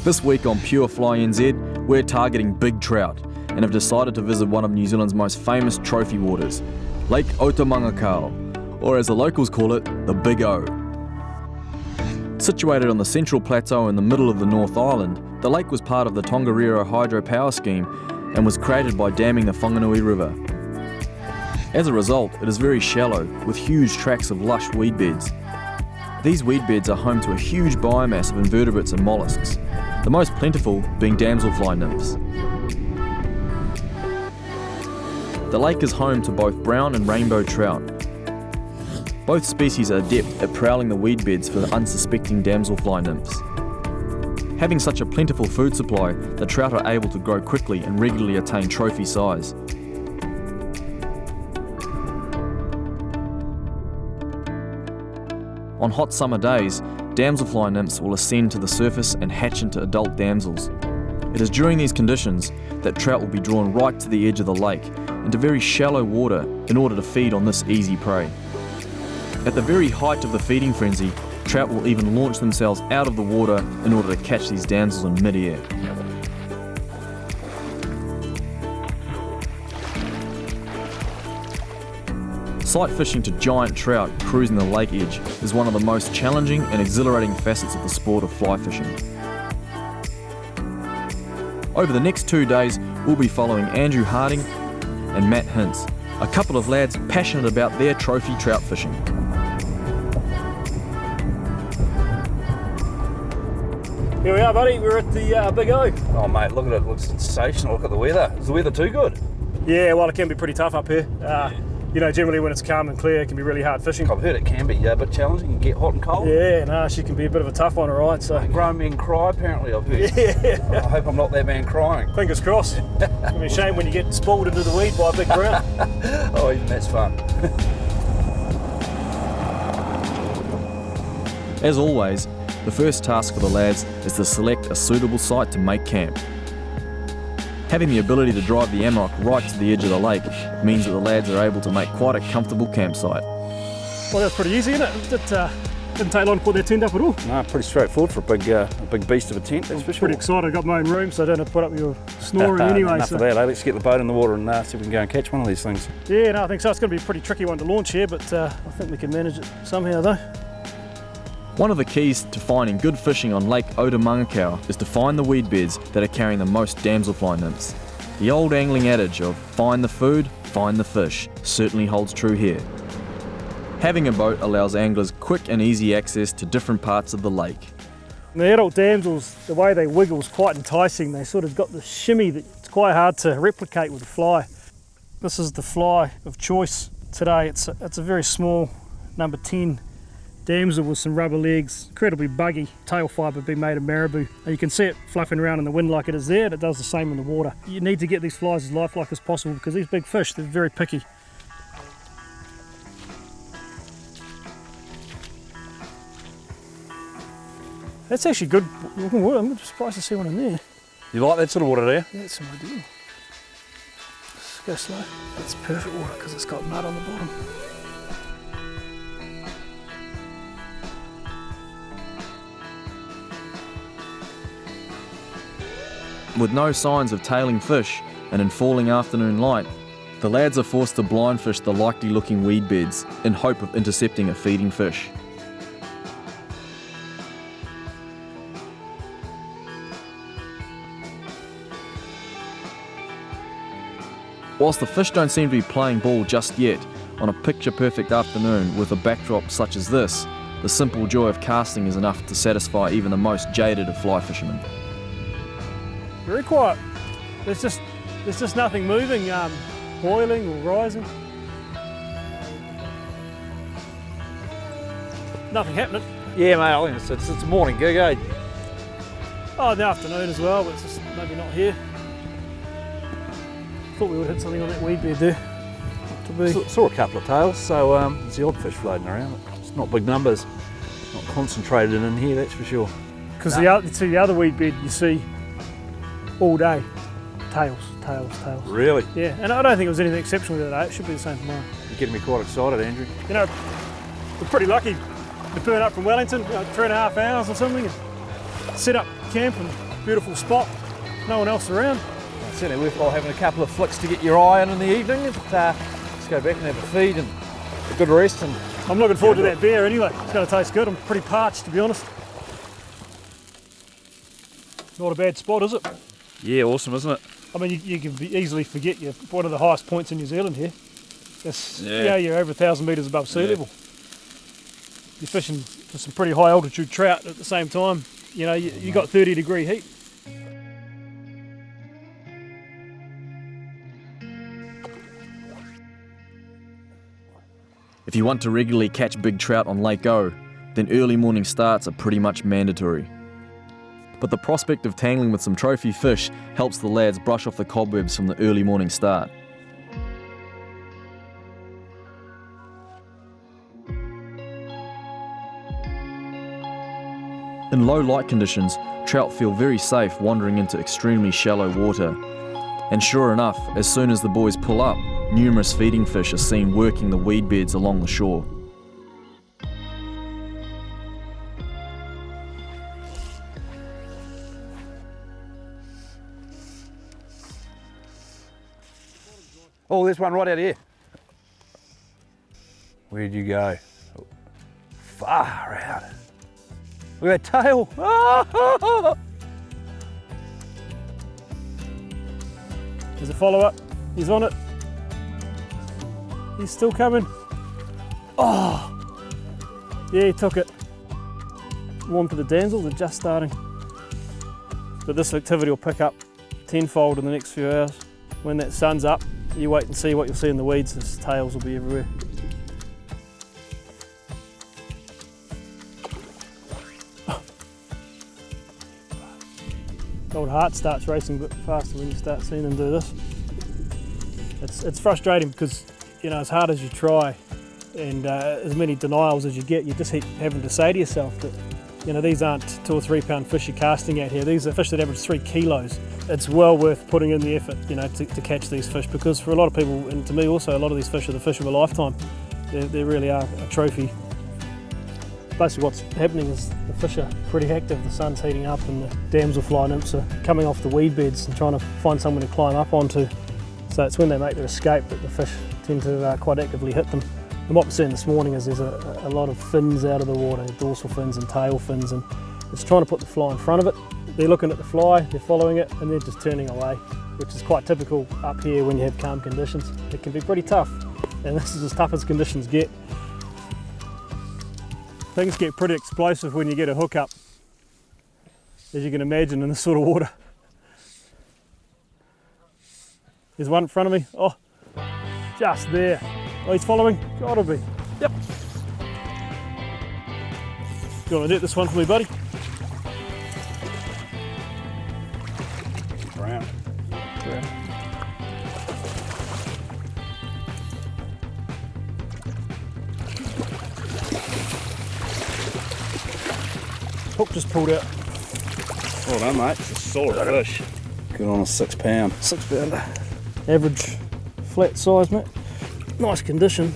This week on Pure Fly NZ, we're targeting big trout and have decided to visit one of New Zealand's most famous trophy waters, Lake Otamangakau, or as the locals call it, the Big O. Situated on the central plateau in the middle of the North Island, the lake was part of the Tongariro hydropower scheme and was created by damming the Whanganui River. As a result, it is very shallow, with huge tracts of lush weed beds. These weed beds are home to a huge biomass of invertebrates and mollusks, the most plentiful being damselfly nymphs. The lake is home to both brown and rainbow trout. Both species are adept at prowling the weed beds for the unsuspecting damselfly nymphs. Having such a plentiful food supply, the trout are able to grow quickly and regularly attain trophy size. On hot summer days, damselfly nymphs will ascend to the surface and hatch into adult damsels. It is during these conditions that trout will be drawn right to the edge of the lake, into very shallow water, in order to feed on this easy prey. At the very height of the feeding frenzy, trout will even launch themselves out of the water in order to catch these damsels in mid-air. Sight fishing to giant trout cruising the lake edge is one of the most challenging and exhilarating facets of the sport of fly fishing. Over the next 2 days, we'll be following Andrew Harding and Matt Hince, a couple of lads passionate about their trophy trout fishing. Here we are, buddy. We're at the Big O. Oh, mate, look at it. It looks sensational. Look at the weather. Is the weather too good? Yeah, well, it can be pretty tough up here. You know, generally when it's calm and clear, it can be really hard fishing. I've heard it can be a bit challenging. You can get hot and cold. Yeah, no, she can be a bit of a tough one, all right. So Grown men cry, apparently, I've heard. Yeah. I hope I'm not that man crying. Fingers crossed. It'll be a shame when you get spooled into the weed by a big brown. Oh, even that's fun. As always, the first task for the lads is to select a suitable site to make camp. Having the ability to drive the Amarok right to the edge of the lake means that the lads are able to make quite a comfortable campsite. Well, that's pretty easy, isn't it? It didn't take long to put their tent up at all. No, pretty straightforward for a big beast of a tent, that's for sure. Pretty excited. I got my own room, so I don't have to put up your snoring anyway. Enough of that, eh? Let's get the boat in the water and see if we can go and catch one of these things. Yeah, no, I think so. It's going to be a pretty tricky one to launch here, but I think we can manage it somehow, though. One of the keys to finding good fishing on Lake Otamangakau is to find the weed beds that are carrying the most damselfly nymphs. The old angling adage of find the food, find the fish certainly holds true here. Having a boat allows anglers quick and easy access to different parts of the lake. And the adult damsels, the way they wiggle is quite enticing. They sort of got the shimmy that's quite hard to replicate with a fly. This is the fly of choice today. It's a very small number 10 damsel with some rubber legs, incredibly buggy, tail fibre being made of marabou. And you can see it fluffing around in the wind like it is there, and it does the same in the water. You need to get these flies as lifelike as possible because these big fish, they're very picky. That's actually good looking water. I'm surprised to see one in there. You like that sort of water there? Yeah, it's ideal. Just go slow. That's perfect water because it's got mud on the bottom. With no signs of tailing fish and in falling afternoon light, the lads are forced to blind fish the likely looking weed beds in hope of intercepting a feeding fish. Whilst the fish don't seem to be playing ball just yet, on a picture-perfect afternoon with a backdrop such as this, the simple joy of casting is enough to satisfy even the most jaded of fly fishermen. Very quiet. There's just nothing moving, boiling or rising. Nothing happening. Yeah, mate, I think it's a morning gig, eh? Oh, in the afternoon as well, but it's just maybe not here. Thought we would hit something on that weed bed there. Saw a couple of tails, so there's the odd fish floating around. It's not big numbers, not concentrated in here, that's for sure. Because the other weed bed you see all day, tails. Really? Yeah, and I don't think it was anything exceptional today. It should be the same tomorrow. You're getting me quite excited, Andrew. You know, we're pretty lucky to burn up from Wellington, 3.5 hours or something, and set up camp and beautiful spot, no one else around. Certainly worthwhile having a couple of flicks to get your eye in the evening. Let's go back and have a feed and a good rest. And I'm looking forward to that beer anyway. It's going to taste good. I'm pretty parched, to be honest. Not a bad spot, is it? yeah, awesome, isn't it? I mean, you can easily forget you're one of the highest points in New Zealand here. You're over 1,000 metres above sea level. You're fishing for some pretty high altitude trout at the same time. You know, you got 30-degree heat. If you want to regularly catch big trout on Lake O, then early morning starts are pretty much mandatory. But the prospect of tangling with some trophy fish helps the lads brush off the cobwebs from the early morning start. In low light conditions, trout feel very safe wandering into extremely shallow water. And sure enough, as soon as the boys pull up, numerous feeding fish are seen working the weed beds along the shore. Oh, there's one right out here. Where'd you go? Oh, far out. Look at that tail. There's a follow-up. He's on it. He's still coming. Oh! Yeah, he took it. One for the damsels, they're just starting. But this activity will pick up tenfold in the next few hours. When that sun's up, you wait and see what you'll see in the weeds. His tails will be everywhere. The old heart starts racing a bit faster when you start seeing them do this. It's frustrating because, you know, as hard as you try and as many denials as you get, you just keep having to say to yourself that, you know, these aren't 2 or 3 pound fish you're casting at here. These are fish that average 3 kilos. It's well worth putting in the effort, you know, to catch these fish, because for a lot of people, and to me also, a lot of these fish are the fish of a lifetime. They really are a trophy. Basically what's happening is the fish are pretty active, the sun's heating up and the damselfly nymphs are coming off the weed beds and trying to find somewhere to climb up onto. So it's when they make their escape that the fish tend to quite actively hit them. And what we're seeing this morning is there's a lot of fins out of the water, dorsal fins and tail fins, and it's trying to put the fly in front of it. They're looking at the fly, they're following it, and they're just turning away, which is quite typical up here when you have calm conditions. It can be pretty tough, and this is as tough as conditions get. Things get pretty explosive when you get a hookup, as you can imagine in this sort of water. There's one in front of me. Oh, just there. Oh, he's following. Gotta be. Yep. You want to net this one for me, buddy? Brown. Brown. Hook just pulled out. Well done, mate. It's a solid fish. Good on a 6 pound. 6 pounder. Average flat size, mate. Nice condition.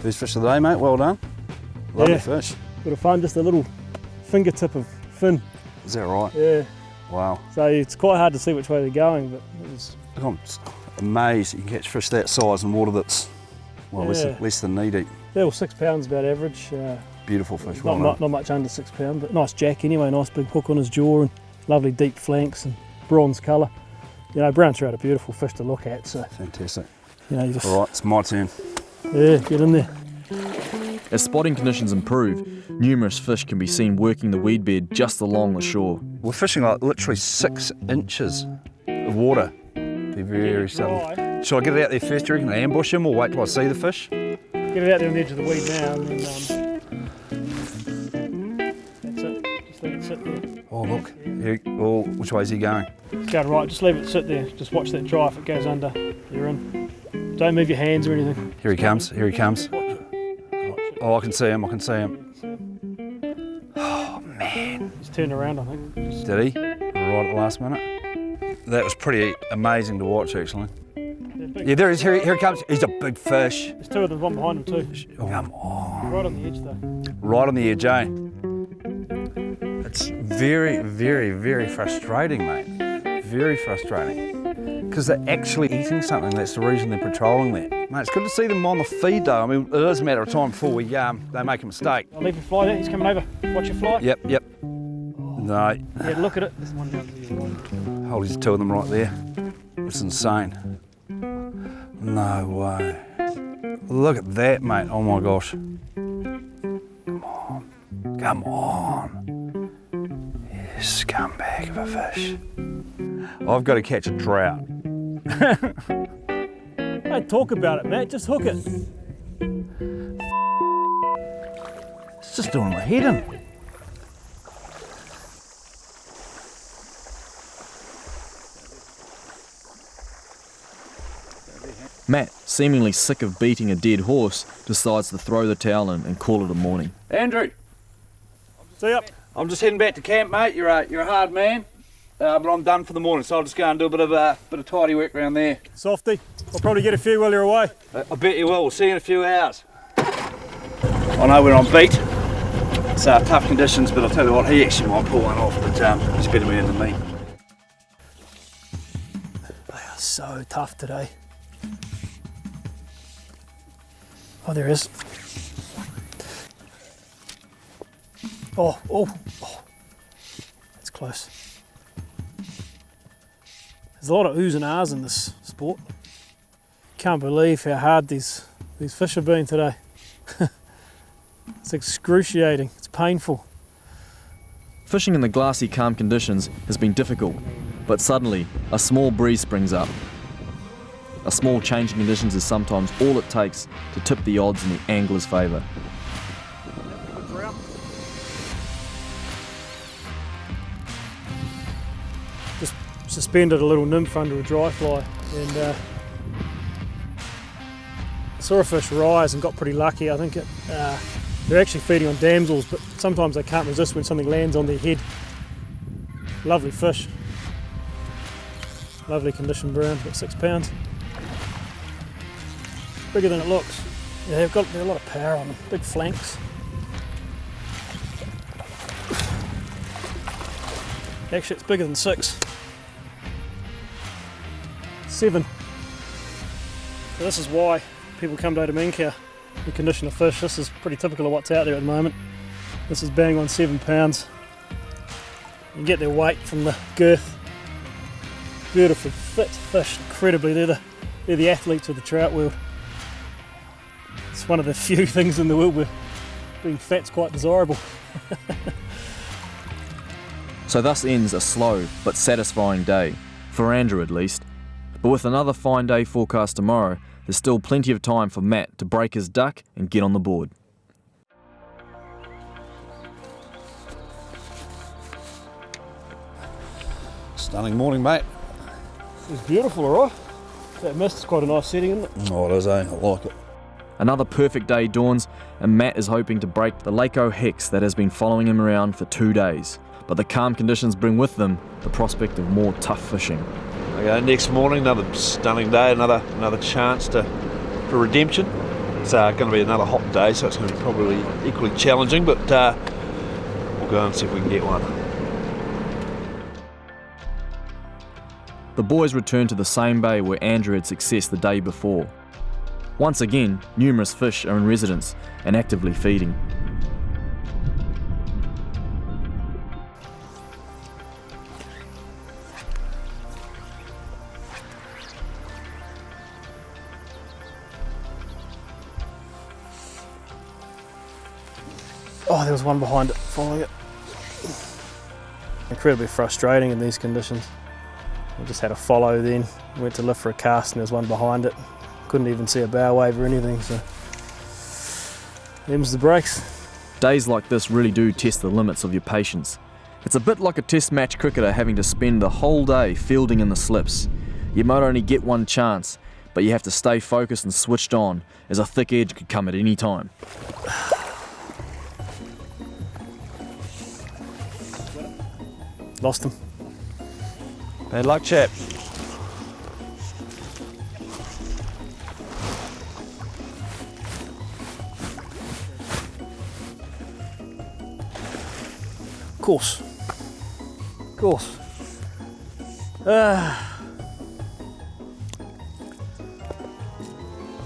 First fish of the day, mate. Well done. Lovely fish. Bit of fun, just a little fingertip of fin. Is that right? Yeah. Wow. So it's quite hard to see which way they're going, but it was... I'm just amazed that you can catch fish that size in water that's, well, less than knee deep. Yeah, well, 6 pounds about average. Beautiful fish. Not much under 6 pound, but nice jack anyway. Nice big hook on his jaw and lovely deep flanks and bronze colour. You know, brown trout are beautiful fish to look at. So fantastic. You know, you just... All right, it's my turn. Yeah, get in there. As spotting conditions improve, numerous fish can be seen working the weed bed just along the shore. We're fishing like literally 6 inches of water. Be very subtle. Shall I get it out there first, do you reckon? Ambush him or wait till I see the fish? Get it out there on the edge of the weed now and then that's it. Just let it sit there. Oh look, which way is he going? It's going right, just leave it sit there. Just watch that dry. If it goes under, you're in. Don't move your hands or anything. Here he comes, here he comes. Oh, I can see him, I can see him. Oh man. He's turned around, I think. Did he? Right at the last minute. That was pretty amazing to watch actually. Yeah, there he is, here he comes. He's a big fish. There's 2 of them, one behind him too. Oh, come on. Right on the edge though. Right on the edge, eh? very, very, very frustrating, mate. Very frustrating. Because they're actually eating something. That's the reason they're patrolling that. Mate, it's good to see them on the feed though. I mean, it is a matter of time before they make a mistake. I'll leave your fly there, he's coming over. Watch your fly. Yep. No. Yeah, look at it. There's one down to your right. Hold these two of them right there. It's insane. No way. Look at that, mate. Oh my gosh. Come on. You scumbag of a fish. I've got to catch a trout. Don't talk about it, Matt. Just hook it. It's just doing my head in. Matt, seemingly sick of beating a dead horse, decides to throw the towel in and call it a morning. Andrew. See ya. I'm just heading back to camp, mate. You're a hard man, but I'm done for the morning, so I'll just go and do a bit of tidy work around there. Softy. I'll probably get a few while you're away. I bet you will. We'll see you in a few hours. I know we're on beat. It's tough conditions, but I'll tell you what, he actually might pull one off, but he's a better man than me. They are so tough today. Oh, there is. Oh, that's close. There's a lot of oohs and ahs in this sport. Can't believe how hard these fish have been today. It's excruciating, it's painful. Fishing in the glassy, calm conditions has been difficult, but suddenly a small breeze springs up. A small change in conditions is sometimes all it takes to tip the odds in the angler's favour. Just suspended a little nymph under a dry fly and saw a fish rise and got pretty lucky. I think they're actually feeding on damsels, but sometimes they can't resist when something lands on their head. Lovely fish. Lovely condition brown, about 6 pounds. Bigger than it looks. Yeah, they've got a lot of power on them, big flanks. Actually, it's bigger than 6. 7. So this is why people come to Otamangakau to condition a fish. This is pretty typical of what's out there at the moment. This is bang on 7 pounds. You can get their weight from the girth. Beautiful, fit fish, incredibly. They're the athletes of the trout world. It's one of the few things in the world where being fat's quite desirable. So thus ends a slow but satisfying day, for Andrew at least. But with another fine day forecast tomorrow, there's still plenty of time for Matt to break his duck and get on the board. Stunning morning, mate. It's beautiful, alright? That mist is quite a nice setting, isn't it? Oh, it is, eh? I like it. Another perfect day dawns, and Matt is hoping to break the Lake hex that has been following him around for 2 days. But the calm conditions bring with them the prospect of more tough fishing. Okay, next morning, another stunning day, another chance for redemption. It's going to be another hot day, so it's going to be probably equally challenging, but we'll go and see if we can get one. The boys return to the same bay where Andrew had success the day before. Once again, numerous fish are in residence and actively feeding. Oh, there was one behind it, following it. Incredibly frustrating in these conditions. I just had a follow then, went to lift for a cast and there was one behind it. Couldn't even see a bow wave or anything, so them's the breaks. Days like this really do test the limits of your patience. It's a bit like a test match cricketer having to spend the whole day fielding in the slips. You might only get one chance, but you have to stay focused and switched on, as a thick edge could come at any time. Lost him. Bad luck, chap. Of course. course.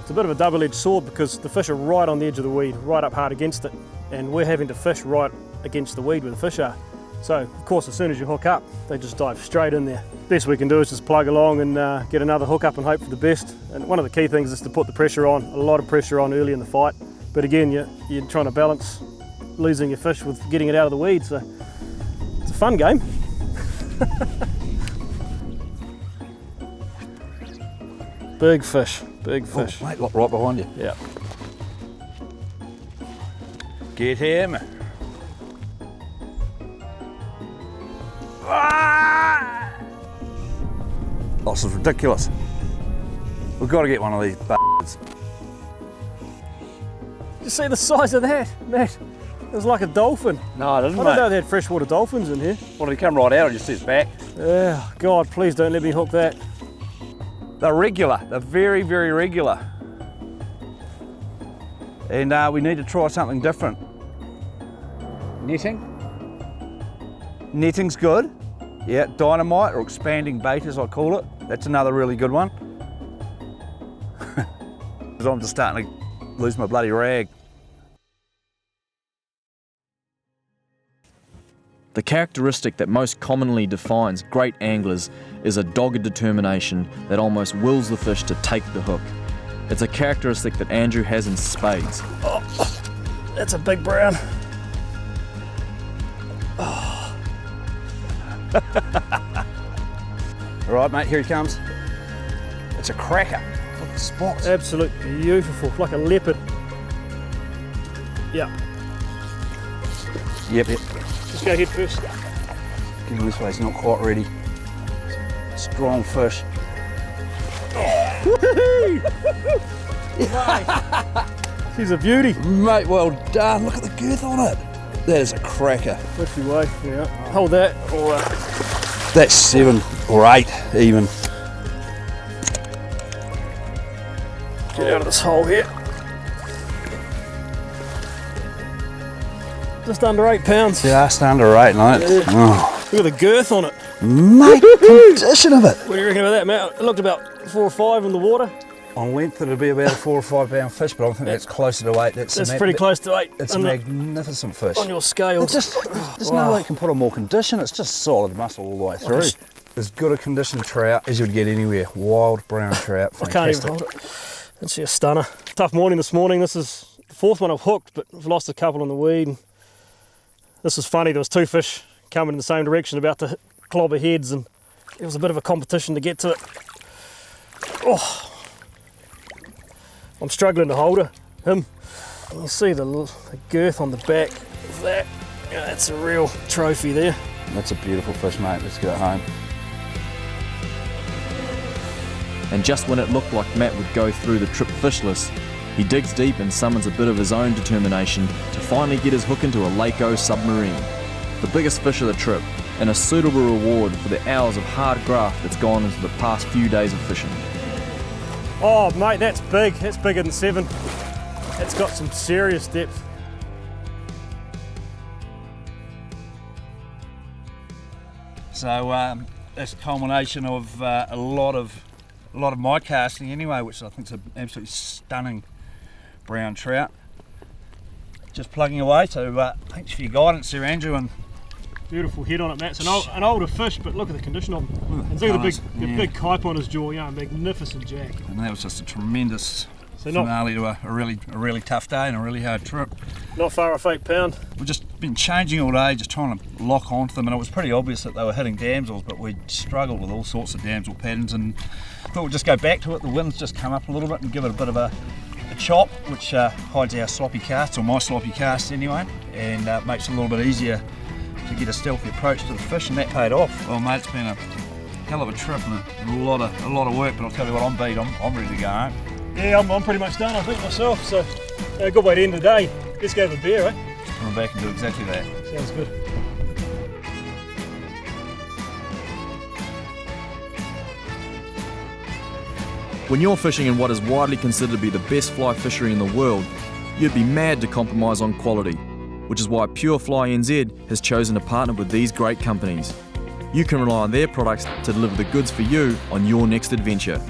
It's a bit of a double-edged sword because the fish are right on the edge of the weed, right up hard against it, and we're having to fish right against the weed where the fish are. So, of course, as soon as you hook up, they just dive straight in there. Best we can do is just plug along and get another hook up and hope for the best. And one of the key things is to put the pressure on, a lot of pressure on early in the fight. But again, you're trying to balance losing your fish with getting it out of the weed, so it's a fun game. Big fish, big fish. Oh, mate, look right behind you. Yeah. Get him. Ah! Oh, this is ridiculous. We've got to get one of these b****s. You see the size of that, Matt? It was like a dolphin. No, I didn't, I don't know they had freshwater dolphins in here. Well, he come right out and just his back. Oh, God, please don't let me hook that. They're regular. They're very, very regular. And we need to try something different. Netting? Netting's good. Yeah, dynamite or expanding bait as I call it. That's another really good one. Because I'm just starting to lose my bloody rag. The characteristic that most commonly defines great anglers is a dogged determination that almost wills the fish to take the hook. It's a characteristic that Andrew has in spades. Oh, that's a big brown. Oh. All right, mate, here he comes. It's a cracker. Look at the spots. Absolute beautiful, like a leopard. Yeah. Yep. Just go head first. Give him this way, he's not quite ready. Strong fish. She's a beauty. Mate, well done. Look at the girth on it. That is a cracker. Pushy way, yeah. Hold that. Or, That's 7 or 8 even. get out of this hole here. Just under 8 pounds. Just under 8, mate. Yeah. Oh. Look at the girth on it. Mate, condition of it. What do you reckon about that, Matt? It looked about 4 or 5 in the water. On length it'll be about a 4 or 5 pound fish, but I think that's closer to 8. That's pretty close to 8. It's a magnificent fish. On your scales. There's no way you can put on more condition. It's just solid muscle all the way through. As good a conditioned trout as you'd get anywhere. Wild brown trout. Fantastic. I can't even hold it. It's a stunner. Tough morning this morning. This is the 4th one I've hooked, but I've lost a couple on the weed. This is funny. There was 2 fish coming in the same direction, about to clobber heads, and it was a bit of a competition to get to it. Oh, I'm struggling to hold him. You see the girth on the back of that. Yeah, that's a real trophy there. That's a beautiful fish, mate. Let's get it home. And just when it looked like Matt would go through the trip fishless, he digs deep and summons a bit of his own determination to finally get his hook into a Lake O submarine. The biggest fish of the trip, and a suitable reward for the hours of hard graft that's gone into the past few days of fishing. Oh mate, that's big. That's bigger than 7. That's got some serious depth. So that's a culmination of a lot of my casting anyway, which I think is an absolutely stunning brown trout. Just plugging away, so thanks for your guidance there, Andrew. And beautiful head on it, Matt. It's an older fish, but look at the condition of him. And look at the big kype on his jaw. Yeah, magnificent jack. And that was just a tremendous finale to a really tough day and a really hard trip. Not far off 8 pound. We've just been changing all day, just trying to lock onto them, and it was pretty obvious that they were hitting damsels, but we struggled with all sorts of damsel patterns, and thought we'd just go back to it. The wind's just come up a little bit and give it a bit of a chop, which hides our sloppy casts, or my sloppy casts anyway, and makes it a little bit easier to get a stealthy approach to the fish, and that paid off. Well, mate, it's been a hell of a trip and a lot of work, but I'll tell you what, I'm beat. I'm ready to go home. Yeah, I'm pretty much done, I think, myself. So a good way to end the day. Let's go have a beer, eh? Come back and do exactly that. Sounds good. When you're fishing in what is widely considered to be the best fly fishery in the world, you'd be mad to compromise on quality, which is why Pure Fly NZ has chosen to partner with these great companies. you can rely on their products to deliver the goods for you on your next adventure.